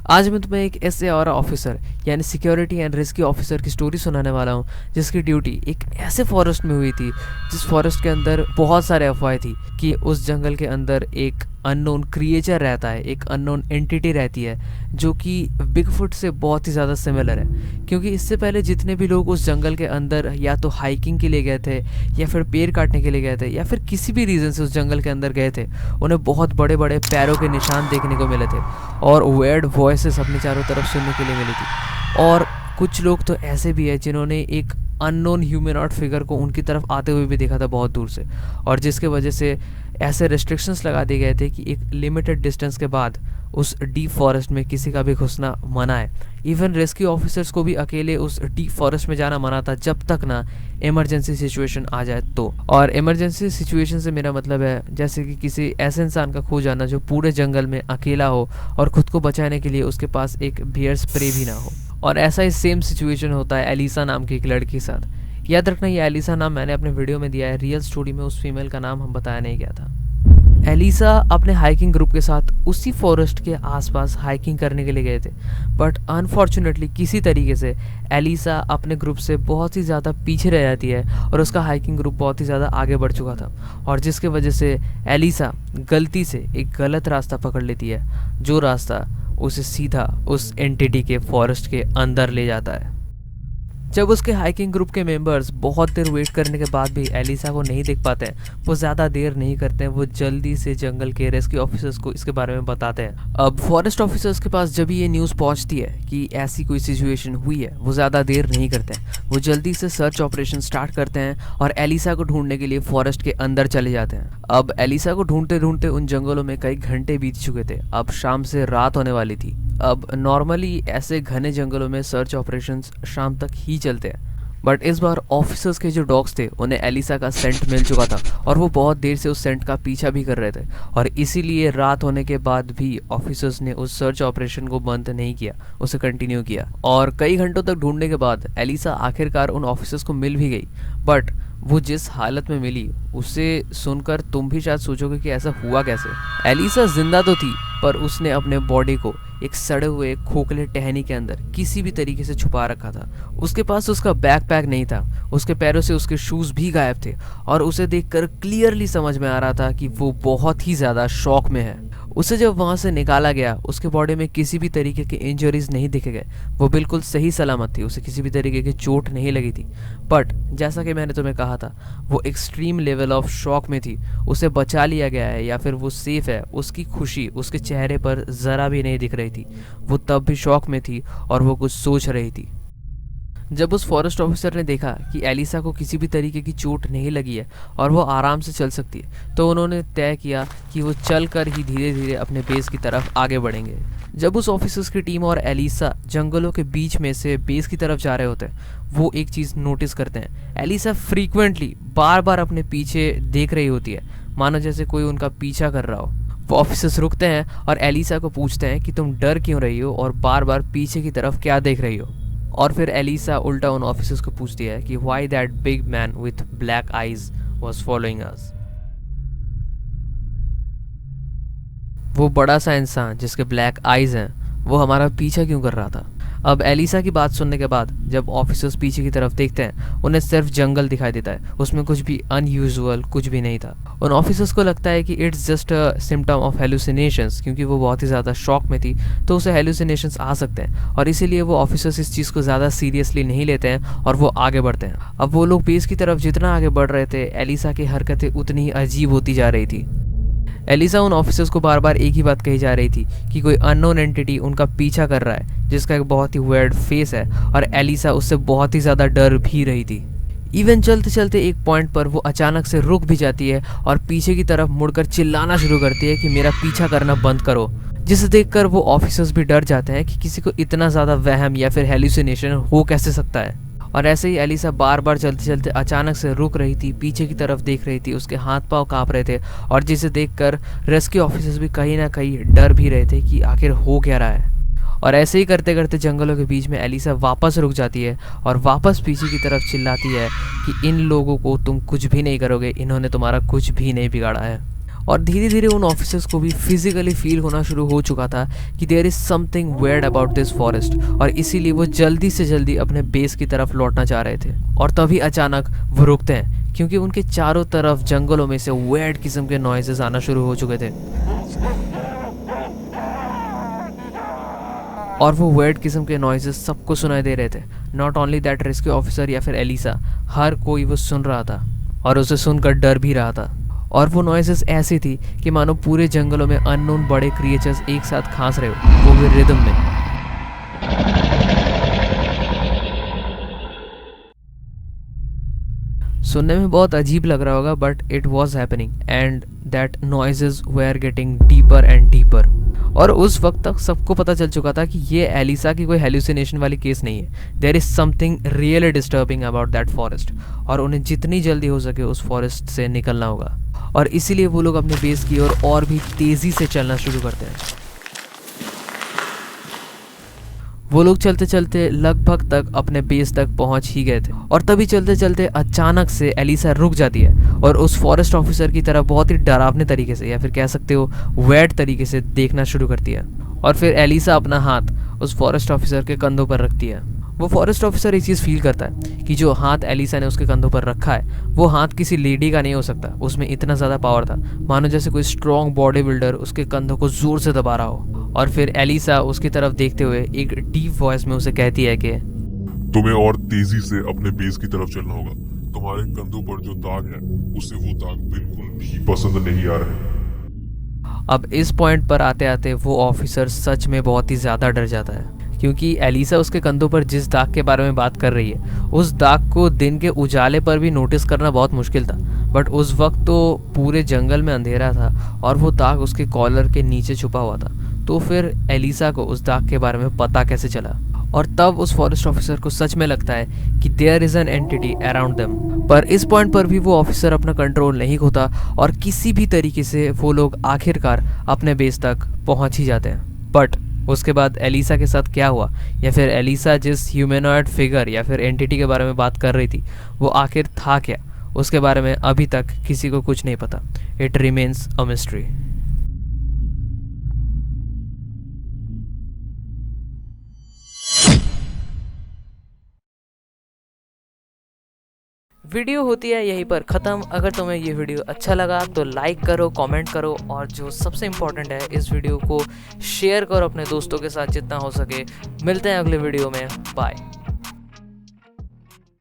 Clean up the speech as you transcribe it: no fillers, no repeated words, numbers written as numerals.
आज मैं तुम्हें एक एसएआर ऑफिसर यानी सिक्योरिटी एंड रेस्क्यू ऑफिसर की स्टोरी सुनाने वाला हूँ, जिसकी ड्यूटी एक ऐसे फॉरेस्ट में हुई थी जिस फॉरेस्ट के अंदर बहुत सारे अफवाहें थी कि उस जंगल के अंदर एक अननोन क्रिएचर रहता है, एक अननोन एंटिटी रहती है जो कि बिगफुट से बहुत ही ज़्यादा सिमिलर है। क्योंकि इससे पहले जितने भी लोग उस जंगल के अंदर या तो हाइकिंग के लिए गए थे या फिर पेड़ काटने के लिए गए थे या फिर किसी भी रीज़न से उस जंगल के अंदर गए थे, उन्हें बहुत बड़े बड़े पैरों के निशान देखने को मिले थे और वेयर्ड वॉइसेस अपनी चारों तरफ सुनने के लिए मिली थी। और कुछ लोग तो ऐसे भी है जिन्होंने एक अननोन ह्यूमनॉइड फिगर को उनकी तरफ आते हुए भी देखा था बहुत दूर से, और जिसके वजह से ऐसे रेस्ट्रिक्शंस लगा दिए गए थे कि एक लिमिटेड डिस्टेंस के बाद उस डीप फॉरेस्ट में किसी का भी घुसना मना है। इवन रेस्क्यू ऑफिसर्स को भी अकेले उस डीप फॉरेस्ट में जाना मना था जब तक ना इमरजेंसी सिचुएशन आ जाए तो। और इमरजेंसी सिचुएशन से मेरा मतलब है जैसे कि किसी ऐसे इंसान का खो जाना जो पूरे जंगल में अकेला हो और खुद को बचाने के लिए उसके पास एक बियर स्प्रे भी ना हो। और ऐसा ही सेम सिचुएशन होता है एलिसा नाम की एक लड़की के साथ। याद रखना, ये एलिसा नाम मैंने अपने वीडियो में दिया है, रियल स्टोरी में उस फीमेल का नाम हम बताया नहीं गया था। एलिसा अपने हाइकिंग ग्रुप के साथ उसी फॉरेस्ट के आसपास हाइकिंग करने के लिए गए थे, बट अनफॉर्चुनेटली किसी तरीके से एलिसा अपने ग्रुप से बहुत ही ज़्यादा पीछे रह जाती है और उसका हाइकिंग ग्रुप बहुत ही ज़्यादा आगे बढ़ चुका था, और जिसके वजह से एलिसा गलती से एक गलत रास्ता पकड़ लेती है, जो रास्ता उसे सीधा उस एंटिटी के फॉरेस्ट के अंदर ले जाता है। जब उसके हाइकिंग ग्रुप के मेंबर्स बहुत देर वेट करने के बाद भी एलिसा को नहीं देख पाते हैं, वो ज़्यादा देर नहीं करते हैं, वो जल्दी से जंगल के रेस्क्यू ऑफिसर्स को इसके बारे में बताते हैं। अब फॉरेस्ट ऑफिसर्स के पास जब ये न्यूज़ पहुंचती है कि ऐसी कोई सिचुएशन हुई है, वो ज़्यादा देर नहीं करते हैं, वो जल्दी से सर्च ऑपरेशन स्टार्ट करते हैं और एलिसा को ढूंढने के लिए फॉरेस्ट के अंदर चले जाते हैं। अब एलिसा को ढूंढते ढूंढते उन जंगलों में कई घंटे बीत चुके थे, अब शाम से रात होने वाली थी। अब नॉर्मली ऐसे घने जंगलों में सर्च ऑपरेशंस शाम तक ही चलते हैं, बट इस बार ऑफिसर्स के जो डॉग्स थे उन्हें एलिसा का सेंट मिल चुका था और वो बहुत देर से उस सेंट का पीछा भी कर रहे थे, और इसीलिए रात होने के बाद भी ऑफिसर्स ने उस सर्च ऑपरेशन को बंद नहीं किया, उसे कंटिन्यू किया। और कई घंटों तक ढूंढने के बाद एलिसा आखिरकार उन ऑफिसर्स को मिल भी गई, बट वो जिस हालत में मिली उसे सुनकर तुम भी शायद सोचोगे कि ऐसा हुआ कैसे। एलिसा जिंदा तो थी, पर उसने अपने बॉडी को एक सड़े हुए खोखले टहनी के अंदर किसी भी तरीके से छुपा रखा था। उसके पास उसका बैकपैक नहीं था, उसके पैरों से उसके शूज भी गायब थे, और उसे देखकर क्लियरली समझ में आ रहा था कि वो बहुत ही ज़्यादा शॉक में है। उसे जब वहाँ से निकाला गया, उसके बॉडी में किसी भी तरीके के इंजरीज नहीं दिखे गए, वो बिल्कुल सही सलामत थी, उसे किसी भी तरीके की चोट नहीं लगी थी। बट जैसा कि मैंने तुम्हें कहा था, वो एक्सट्रीम लेवल ऑफ शॉक में थी। उसे बचा लिया गया है या फिर वो सेफ है, उसकी खुशी उसके चेहरे पर ज़रा भी नहीं दिख रही थी। वो तब भी शॉक में थी और वो कुछ सोच रही थी। जब उस फॉरेस्ट ऑफिसर ने देखा कि एलिसा को किसी भी तरीके की चोट नहीं लगी है और वो आराम से चल सकती है, तो उन्होंने तय किया कि वो चलकर ही धीरे धीरे अपने बेस की तरफ आगे बढ़ेंगे। जब उस ऑफिसर्स की टीम और एलिसा जंगलों के बीच में से बेस की तरफ जा रहे होते हैं, वो एक चीज़ नोटिस करते हैं। एलिसा फ्रीक्वेंटली बार बार अपने पीछे देख रही होती है, मानो जैसे कोई उनका पीछा कर रहा हो। वो ऑफिसर्स रुकते हैं और एलिसा को पूछते हैं कि तुम डर क्यों रही हो और बार बार पीछे की तरफ क्या देख रही हो। और फिर एलिसा उल्टा उन ऑफिसर्स को पूछती है कि why that big man with black eyes was following us. वो बड़ा सा इंसान जिसके ब्लैक आईज हैं, वो हमारा पीछा क्यों कर रहा था। अब एलिसा की बात सुनने के बाद जब ऑफिसर्स पीछे की तरफ देखते हैं, उन्हें सिर्फ जंगल दिखाई देता है, उसमें कुछ भी अनयूजुअल कुछ भी नहीं था। उन ऑफिसर्स को लगता है कि it's just a symptom of hallucinations, क्योंकि वो बहुत ही ज़्यादा शॉक में थी तो उसे हेलुसिनेशंस आ सकते हैं, और इसीलिए वो ऑफिसर्स इस चीज़ को ज़्यादा सीरियसली नहीं लेते हैं और वो आगे बढ़ते हैं। अब वो लोग बेस की तरफ जितना आगे बढ़ रहे थे, एलिसा की हरकतें उतनी ही अजीब होती जा रही थी। एलिसा उन ऑफिसर्स को बार बार एक ही बात कही जा रही थी कि कोई अननोन एंटिटी उनका पीछा कर रहा है, जिसका एक बहुत ही वियर्ड फेस है, और एलिसा उससे बहुत ही ज़्यादा डर भी रही थी। इवन चलते चलते एक पॉइंट पर वो अचानक से रुक भी जाती है और पीछे की तरफ मुड़कर चिल्लाना शुरू करती है कि मेरा पीछा करना बंद करो, जिसे देखकर वो ऑफिसर्स भी डर जाते हैं कि किसी को इतना ज़्यादा वहम या फिर हेलुसिनेशन हो कैसे सकता है। और ऐसे ही एलिसा बार बार चलते चलते अचानक से रुक रही थी, पीछे की तरफ देख रही थी, उसके हाथ पांव कांप रहे थे, और जिसे देखकर रेस्क्यू ऑफिसर्स भी कहीं ना कहीं डर भी रहे थे कि आखिर हो क्या रहा है। और ऐसे ही करते करते जंगलों के बीच में एलिसा वापस रुक जाती है और वापस पीछे की तरफ चिल्लाती है कि इन लोगों को तुम कुछ भी नहीं करोगे, इन्होंने तुम्हारा कुछ भी नहीं बिगाड़ा है। और धीरे धीरे उन ऑफिसर्स को भी फिजिकली फील होना शुरू हो चुका था कि there is something weird about this forest, और इसीलिए वो जल्दी से जल्दी अपने बेस की तरफ लौटना चाह रहे थे। और तभी अचानक वो रुकते हैं क्योंकि उनके चारों तरफ जंगलों में से वेयर्ड किस्म के नॉइजेस आना शुरू हो चुके थे। और वो वेयर्ड किस्म के नॉइजेस सबको सुनाई दे रहे थे। Not only that, rescue officer या फिर एलिसा, हर कोई वो सुन रहा था और उसे सुनकर डर भी रहा था। और वो नॉइजेस ऐसी थी कि मानो पूरे जंगलों में अननोन बड़े क्रिएचर्स एक साथ खांस रहे हो, वो भी रिदम में। सुनने में बहुत अजीब लग रहा होगा, but it was happening and that noises were getting deeper and deeper. और उस वक्त तक सबको पता चल चुका था कि ये एलिसा की कोई हेल्यूसिनेशन वाली केस नहीं है। There is something really disturbing about that forest, और उन्हें जितनी जल्दी हो सके उस फॉरेस्ट से निकलना होगा। और इसीलिए वो लोग अपने बेस की ओर और भी तेज़ी से चलना शुरू करते हैं। वो लोग चलते चलते लगभग तक अपने बेस तक पहुंच ही गए थे, और तभी चलते चलते अचानक से एलिसा रुक जाती है और उस फॉरेस्ट ऑफिसर की तरफ बहुत ही डरावने तरीके से, या फिर कह सकते हो वेड तरीके से देखना शुरू करती है। और फिर एलिसा अपना हाथ उस फॉरेस्ट ऑफिसर के कंधों पर रखती है। वो फॉरेस्ट ऑफिसर ये चीज़ फील करता है कि जो हाथ एलिसा ने उसके कंधों पर रखा है वो हाथ किसी लेडी का नहीं हो सकता। उसमें इतना ज़्यादा पावर था, मानो जैसे कोई स्ट्रॉन्ग बॉडी बिल्डर उसके कंधों को जोर से दबा रहा हो। और फिर एलिसा उसकी तरफ देखते हुए एक डीप वॉइस में उसे कहती है कि तुम्हें और तेजी से अपने बेस की तरफ चलना होगा। तुम्हारे कंधों पर जो दाग है उससे वो दाग बिल्कुल भी पसंद नहीं आ रहे। अब इस पॉइंट पर आते आते वो ऑफिसर सच में बहुत ही ज़्यादा डर जाता है, क्योंकि एलिसा उसके कंधों पर जिस दाग के बारे में बात कर रही है उस दाग को दिन के उजाले पर भी नोटिस करना बहुत मुश्किल था। बट उस वक्त तो पूरे जंगल में अंधेरा था और वो दाग उसके कॉलर के नीचे छुपा हुआ था। तो फिर एलिसा को उस दाग के बारे में पता कैसे चला? और तब उस फॉरेस्ट ऑफिसर को सच में लगता है कि there is an entity around them. पर इस पॉइंट पर भी वो ऑफिसर अपना कंट्रोल नहीं खोता और किसी भी तरीके से वो लोग आखिरकार अपने बेस तक पहुंच ही जाते हैं। बट उसके बाद एलिसा के साथ क्या हुआ, या फिर एलिसा जिस ह्यूमैनॉइड फिगर या फिर एंटिटी के बारे में बात कर रही थी वो आखिर था क्या, उसके बारे में अभी तक किसी को कुछ नहीं पता। It remains a mystery. Video होती है यहीं पर ख़त्म। अगर तुम्हें ये वीडियो अच्छा लगा तो लाइक करो, कमेंट करो, और जो सबसे इम्पोर्टेंट है इस वीडियो को शेयर करो अपने दोस्तों के साथ जितना हो सके। मिलते हैं अगले वीडियो में। बाय।